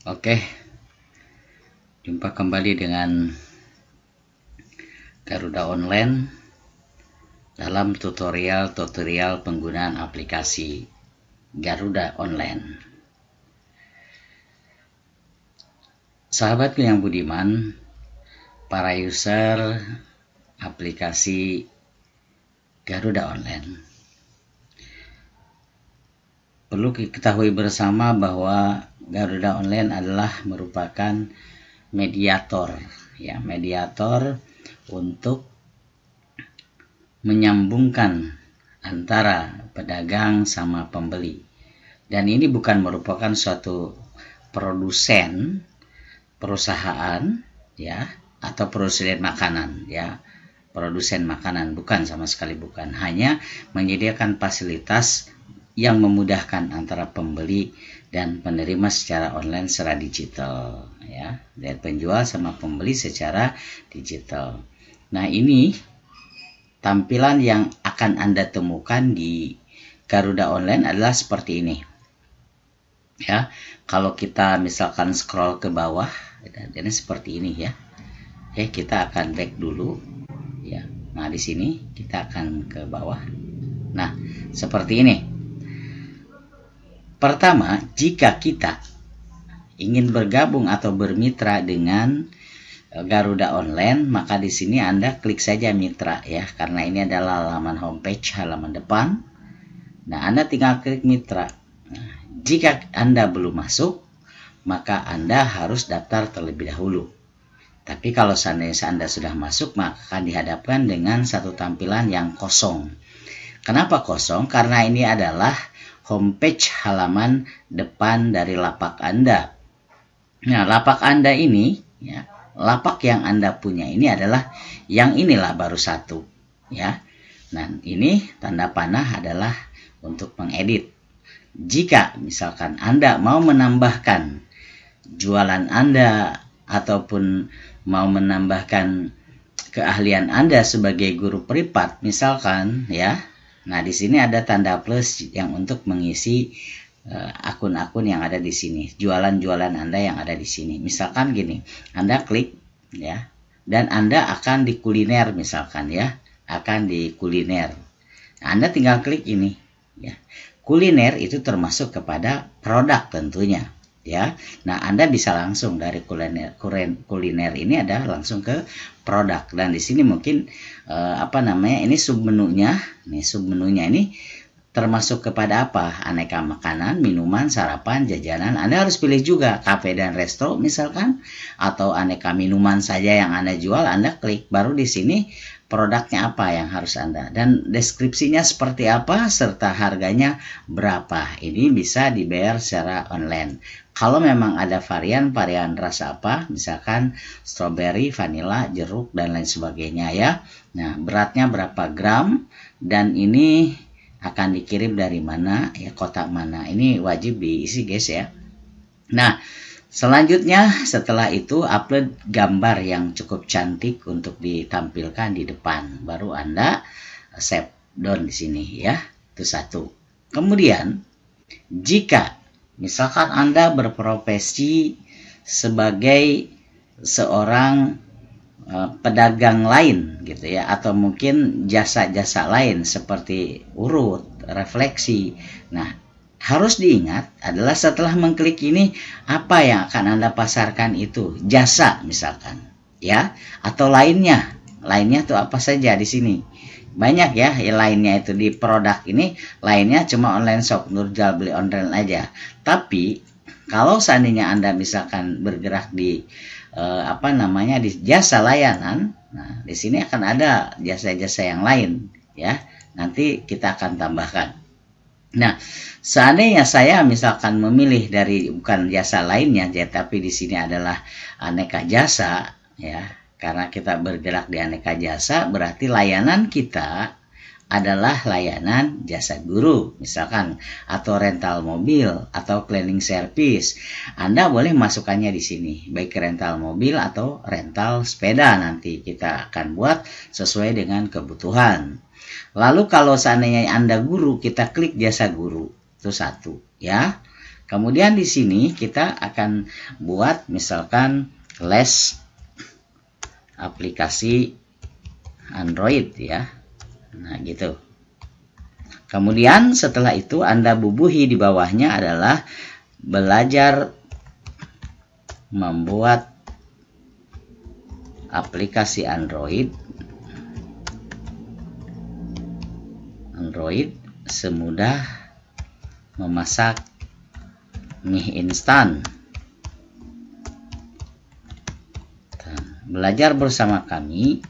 Oke, jumpa kembali dengan Garuda Online dalam tutorial penggunaan aplikasi Garuda Online. Sahabatku yang budiman, para user aplikasi Garuda Online, perlu diketahui bersama bahwa Garuda Online adalah merupakan mediator untuk menyambungkan antara pedagang sama pembeli. Dan ini bukan merupakan suatu perusahaan atau produsen makanan, bukan, sama sekali bukan. Hanya menyediakan fasilitas yang memudahkan antara pembeli dan penerima secara online secara digital, dari penjual sama pembeli secara digital. Nah, ini tampilan yang akan Anda temukan di Garuda Online adalah seperti ini. Kalau kita misalkan scroll ke bawah, ini seperti ini ya. Kita akan back dulu ya. Nah, di sini kita akan ke bawah. Nah, seperti ini. Pertama, jika kita ingin bergabung atau bermitra dengan Garuda Online, maka di sini Anda klik saja mitra ya, karena ini adalah halaman homepage, halaman depan. Nah, Anda tinggal klik mitra. Nah, jika Anda belum masuk, maka Anda harus daftar terlebih dahulu. Tapi kalau seandainya Anda sudah masuk, maka akan dihadapkan dengan satu tampilan yang kosong. Kenapa kosong? Karena ini adalah homepage halaman depan dari lapak Anda. Nah, lapak Anda ini, lapak yang Anda punya ini adalah yang inilah baru satu. Nah, ini tanda panah adalah untuk mengedit. Jika misalkan Anda mau menambahkan jualan Anda ataupun mau menambahkan keahlian Anda sebagai guru privat, misalkan nah, di sini ada tanda plus yang untuk mengisi akun-akun yang ada di sini, jualan-jualan Anda yang ada di sini. Misalkan gini, Anda klik dan Anda akan di kuliner misalkan akan di kuliner. Nah, Anda tinggal klik ini Kuliner itu termasuk kepada produk tentunya Nah, Anda bisa langsung dari kuliner ini ada langsung ke produk, dan di sini mungkin ini submenunya. Nih, submenunya ini termasuk kepada apa? Aneka makanan, minuman, sarapan, jajanan. Anda harus pilih juga kafe dan resto misalkan, atau aneka minuman saja yang Anda jual. Anda klik, baru di sini produknya apa yang harus Anda, dan deskripsinya seperti apa serta harganya berapa. Ini bisa dibayar secara online. Kalau memang ada varian rasa apa, misalkan strawberry, vanilla, jeruk, dan lain sebagainya Nah, beratnya berapa gram, dan ini akan dikirim dari mana kota mana. Ini wajib diisi guys ya. Nah, selanjutnya setelah itu upload gambar yang cukup cantik untuk ditampilkan di depan. Baru Anda save down di sini Itu satu. Kemudian jika misalkan Anda berprofesi sebagai seorang pedagang lain atau mungkin jasa-jasa lain seperti urut, refleksi. Nah, harus diingat adalah setelah mengklik ini, apa yang akan Anda pasarkan itu jasa misalkan atau lainnya tuh apa saja di sini. Banyak lainnya itu di produk ini, lainnya cuma online shop, jual beli online aja. Tapi kalau seandainya Anda misalkan bergerak di di jasa layanan, nah di sini akan ada jasa-jasa yang lain nanti kita akan tambahkan. Nah, seandainya saya misalkan memilih dari bukan jasa lainnya tapi di sini adalah aneka jasa karena kita bergerak di aneka jasa, berarti layanan kita adalah layanan jasa guru misalkan, atau rental mobil atau cleaning service. Anda boleh masukkannya di sini, baik rental mobil atau rental sepeda. Nanti kita akan buat sesuai dengan kebutuhan. Lalu kalau seandainya Anda guru, kita klik jasa guru. Itu satu kemudian di sini kita akan buat misalkan les aplikasi Android ya. Nah, gitu. Kemudian setelah itu Anda bubuhi di bawahnya adalah belajar membuat aplikasi Android semudah memasak mie instan. Belajar bersama kami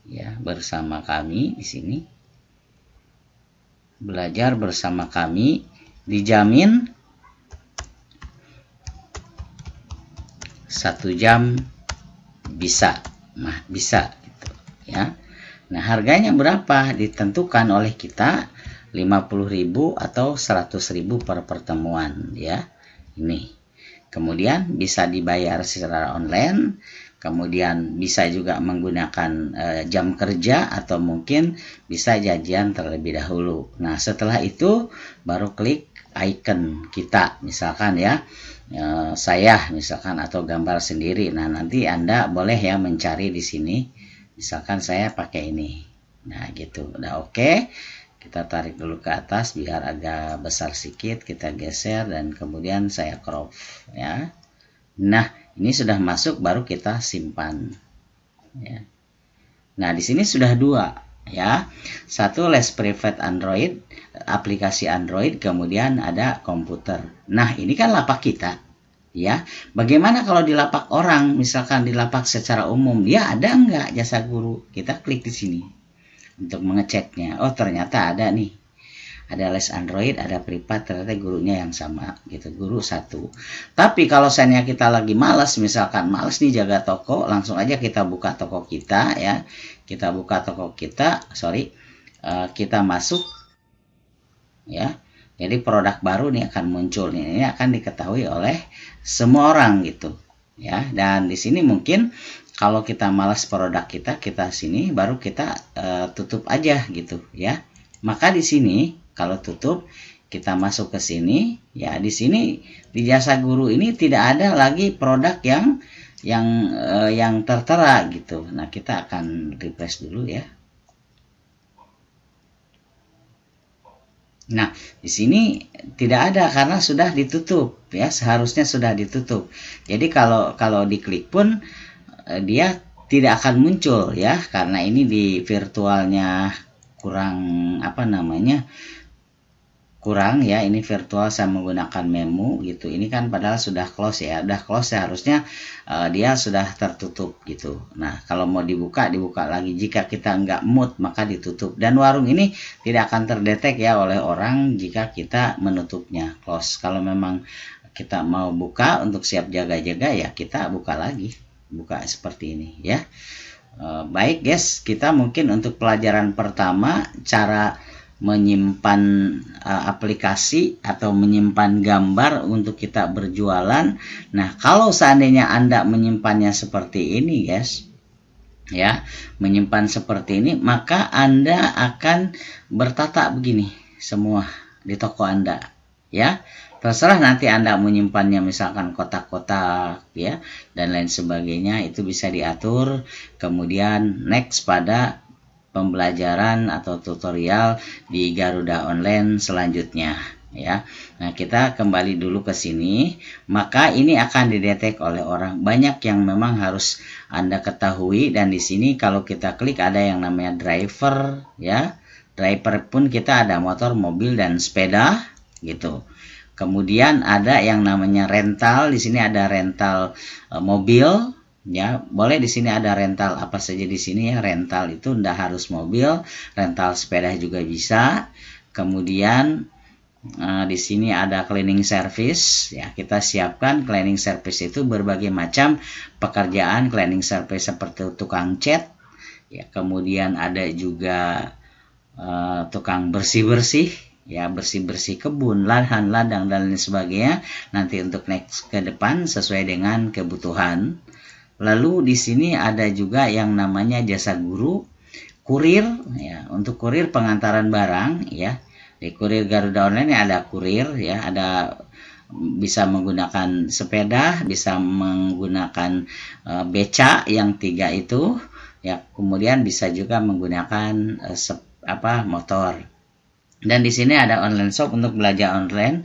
ya, bersama kami di sini. Belajar bersama kami dijamin 1 jam bisa. Nah, bisa gitu ya. Nah, harganya berapa ditentukan oleh kita, 50.000 atau 100.000 per pertemuan ya. Ini. Kemudian bisa dibayar secara online, kemudian bisa juga menggunakan jam kerja atau mungkin bisa janjian terlebih dahulu. Nah, setelah itu baru klik icon kita misalkan ya. Saya misalkan atau gambar sendiri. Nah, nanti Anda boleh ya mencari di sini. Misalkan saya pakai ini. Nah, gitu. Udah oke. Kita tarik dulu ke atas biar agak besar sedikit, kita geser dan kemudian saya crop ya. Nah, ini sudah masuk, baru kita simpan ya. Nah, di sini sudah 2 ya. 1 les private Android, aplikasi Android, kemudian ada komputer. Nah, ini kan lapak kita ya. Bagaimana kalau di lapak orang, misalkan di lapak secara umum, dia ada nggak jasa guru? Kita klik di sini untuk mengeceknya. Oh, ternyata ada nih. Ada les Android, ada privat, ternyata gurunya yang sama gitu, guru 1. Tapi kalau misalnya kita lagi malas, misalkan malas nih jaga toko, langsung aja kita buka toko kita ya. Kita buka toko kita, kita masuk ya. Jadi produk baru nih akan muncul nih. Ini akan diketahui oleh semua orang gitu ya. Dan di sini mungkin kalau kita malas produk kita sini baru kita tutup aja gitu ya. Maka di sini kalau tutup kita masuk ke sini ya, di sini di jasa guru ini tidak ada lagi produk yang tertera gitu. Nah, kita akan refresh dulu ya. Nah, di sini tidak ada karena sudah ditutup ya, seharusnya sudah ditutup. Jadi kalau diklik pun dia tidak akan muncul ya, karena ini di virtualnya kurang ya. Ini virtual saya menggunakan memo gitu. Ini kan padahal sudah close ya, udah close seharusnya dia sudah tertutup gitu. Nah, kalau mau dibuka lagi. Jika kita nggak mood maka ditutup, dan warung ini tidak akan terdetek ya oleh orang jika kita menutupnya, close. Kalau memang kita mau buka untuk siap jaga-jaga ya kita buka lagi, buka seperti ini ya. Baik guys, kita mungkin untuk pelajaran pertama cara menyimpan aplikasi atau menyimpan gambar untuk kita berjualan. Nah, kalau seandainya Anda menyimpannya seperti ini guys ya, menyimpan seperti ini, maka Anda akan bertata begini semua di toko Anda ya. Terserah nanti Anda menyimpannya misalkan kotak-kotak ya dan lain sebagainya, itu bisa diatur. Kemudian next pada pembelajaran atau tutorial di Garuda Online selanjutnya ya. Nah, kita kembali dulu ke sini, maka ini akan didetek oleh orang. Banyak yang memang harus Anda ketahui, dan di sini kalau kita klik ada yang namanya driver ya. Driver pun kita ada motor, mobil dan sepeda gitu. Kemudian ada yang namanya rental, di sini ada rental mobil ya. Boleh di sini ada rental apa saja di sini ya. Rental itu tidak harus mobil, rental sepeda juga bisa. Kemudian di sini ada cleaning service ya. Kita siapkan cleaning service itu berbagai macam pekerjaan cleaning service seperti tukang cat ya. Kemudian ada juga tukang bersih-bersih ya, bersih-bersih kebun, lahan, ladang dan lain sebagainya. Nanti untuk next ke depan sesuai dengan kebutuhan. Lalu di sini ada juga yang namanya jasa guru, kurir ya. Untuk kurir pengantaran barang ya. Di kurir Garuda Online ada kurir ya, ada bisa menggunakan sepeda, bisa menggunakan beca yang 3 itu ya, kemudian bisa juga menggunakan motor. Dan di sini ada online shop untuk belanja online.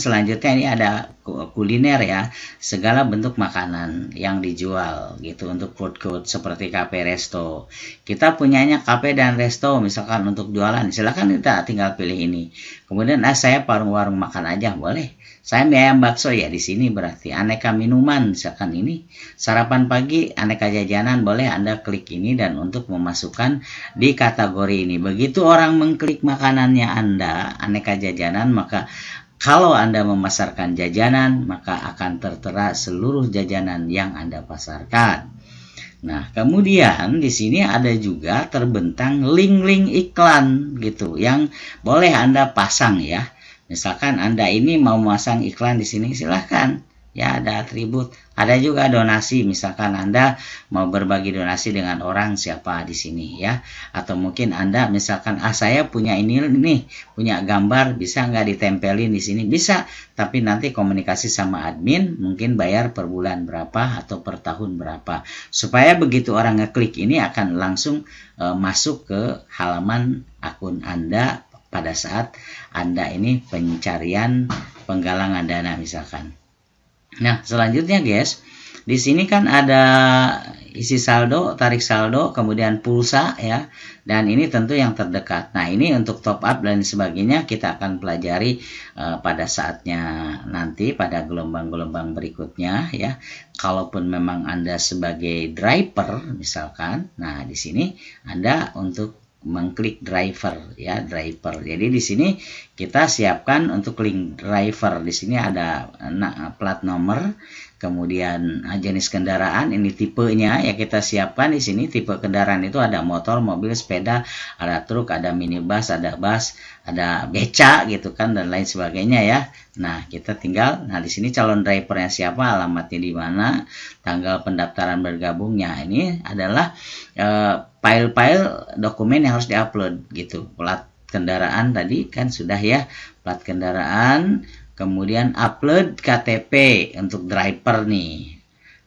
Selanjutnya ini ada kuliner ya, segala bentuk makanan yang dijual gitu untuk food court seperti kafe, resto. Kita punyanya kafe dan resto misalkan untuk jualan, silakan kita tinggal pilih ini. Kemudian saya warung makan aja boleh. Saya mie ayam bakso ya, di sini berarti aneka minuman misalkan ini. Sarapan pagi, aneka jajanan, boleh Anda klik ini dan untuk memasukkan di kategori ini. Begitu orang mengklik makanannya Anda, aneka jajanan, maka kalau Anda memasarkan jajanan, maka akan tertera seluruh jajanan yang Anda pasarkan. Nah, kemudian di sini ada juga terbentang link-link iklan gitu yang boleh Anda pasang ya. Misalkan Anda ini mau memasang iklan di sini, silahkan. Ya, ada atribut. Ada juga donasi, misalkan Anda mau berbagi donasi dengan orang siapa di sini ya. Atau mungkin Anda misalkan, saya punya ini nih, punya gambar, bisa nggak ditempelin di sini? Bisa, tapi nanti komunikasi sama admin, mungkin bayar per bulan berapa atau per tahun berapa. Supaya begitu orang ngeklik ini akan langsung masuk ke halaman akun Anda pada saat Anda ini pencarian penggalangan dana misalkan. Nah, selanjutnya guys, di sini kan ada isi saldo, tarik saldo, kemudian pulsa ya. Dan ini tentu yang terdekat. Nah, ini untuk top up dan sebagainya kita akan pelajari pada saatnya nanti pada gelombang-gelombang berikutnya ya. Kalaupun memang Anda sebagai driver misalkan, nah di sini Anda untuk mengklik driver ya, driver. Jadi di sini kita siapkan untuk link driver. Di sini ada plat nomor, kemudian jenis kendaraan, ini tipenya ya kita siapkan di sini. Tipe kendaraan itu ada motor, mobil, sepeda, ada truk, ada minibus, ada bus, ada beca gitu kan dan lain sebagainya ya. Nah, kita tinggal di sini calon drivernya siapa, alamatnya di mana, tanggal pendaftaran bergabungnya. Ini adalah file-file dokumen yang harus diupload gitu. Plat kendaraan tadi kan sudah ya, plat kendaraan, kemudian upload KTP untuk driver nih.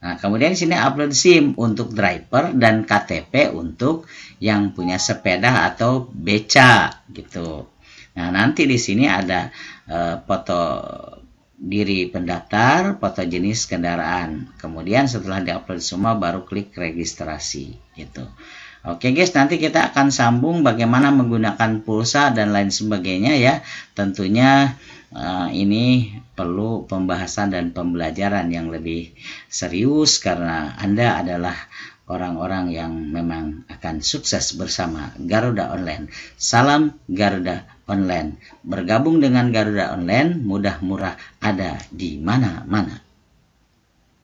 Nah, kemudian di sini upload SIM untuk driver dan KTP untuk yang punya sepeda atau beca gitu. Nah, nanti di sini ada foto diri pendaftar, foto jenis kendaraan. Kemudian setelah diupload semua baru klik registrasi gitu. Oke guys, nanti kita akan sambung bagaimana menggunakan pulsa dan lain sebagainya ya. Tentunya ini perlu pembahasan dan pembelajaran yang lebih serius karena Anda adalah orang-orang yang memang akan sukses bersama Garuda Online. Salam Garuda Online. Bergabung dengan Garuda Online, mudah murah ada di mana-mana.